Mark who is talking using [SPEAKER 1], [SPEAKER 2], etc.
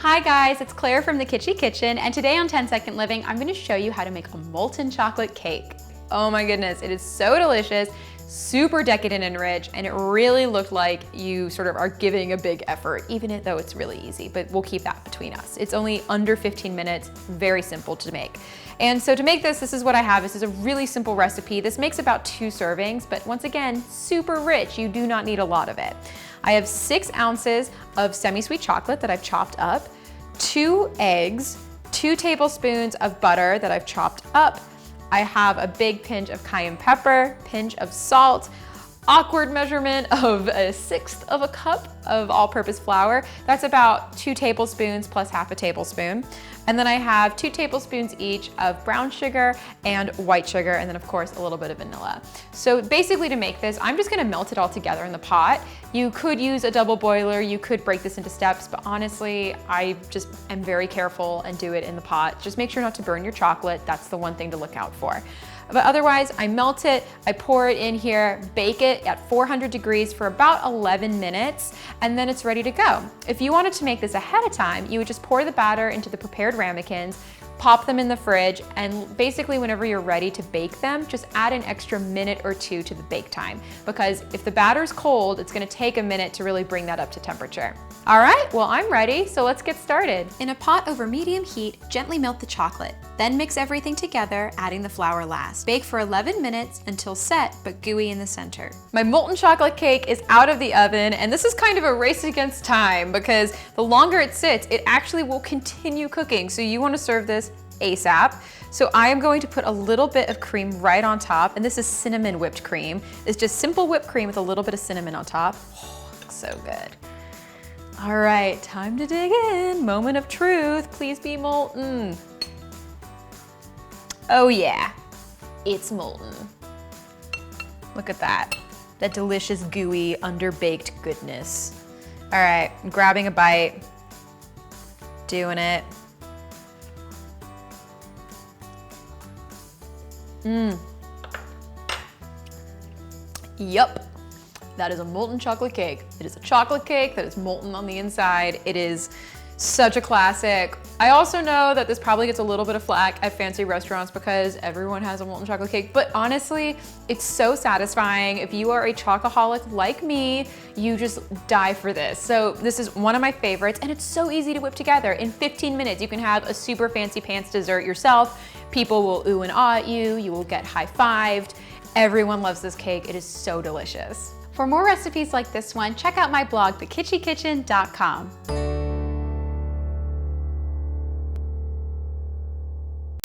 [SPEAKER 1] Hi guys, it's Claire from the Kitschy Kitchen, and today on 10 Second Living, I'm gonna show you how to make a molten chocolate cake. Oh my goodness, it is so delicious, super decadent and rich, and it really looked like you sort of are giving a big effort, even though it's really easy, but we'll keep that between us. It's only under 15 minutes, very simple to make. And so to make this is what I have. This is a really simple recipe. This makes about 2 servings, but once again, super rich. You do not need a lot of it. I have 6 ounces of semi-sweet chocolate that I've chopped up, 2 eggs, 2 tablespoons of butter that I've chopped up. I have a big pinch of cayenne pepper, pinch of salt, awkward measurement of 1/6 of a cup of all-purpose flour. That's about 2 tablespoons plus half a tablespoon. And then I have 2 tablespoons each of brown sugar and white sugar, and then of course a little bit of vanilla. So basically to make this, I'm just gonna melt it all together in the pot. You could use a double boiler, you could break this into steps, but honestly, I just am very careful and do it in the pot. Just make sure not to burn your chocolate. That's the one thing to look out for. But otherwise, I melt it, I pour it in here, bake it at 400 degrees for about 11 minutes, and then it's ready to go. If you wanted to make this ahead of time, you would just pour the batter into the prepared ramekins, pop them in the fridge, and basically whenever you're ready to bake them, just add an extra minute or 2 to the bake time. Because if the batter's cold, it's gonna take a minute to really bring that up to temperature. All right, well, I'm ready, so let's get started. In a pot over medium heat, gently melt the chocolate. Then mix everything together, adding the flour last. Bake for 11 minutes until set, but gooey in the center. My molten chocolate cake is out of the oven, and this is kind of a race against time because the longer it sits, it actually will continue cooking. So you wanna serve this ASAP. So I am going to put a little bit of cream right on top, and this is cinnamon whipped cream. It's just simple whipped cream with a little bit of cinnamon on top. Oh, looks so good. All right, time to dig in. Moment of truth, please be molten. Oh yeah, it's molten. Look at that delicious gooey underbaked goodness. All right, I'm grabbing a bite, doing it. Yup, that is a molten chocolate cake. It is a chocolate cake that is molten on the inside. It is such a classic. I also know that this probably gets a little bit of flack at fancy restaurants because everyone has a molten chocolate cake, but honestly, it's so satisfying. If you are a chocoholic like me, you just die for this. So this is one of my favorites, and it's so easy to whip together. In 15 minutes, you can have a super fancy pants dessert yourself. People will ooh and ah at you. You will get high-fived. Everyone loves this cake. It is so delicious. For more recipes like this one, check out my blog, thekitschykitchen.com.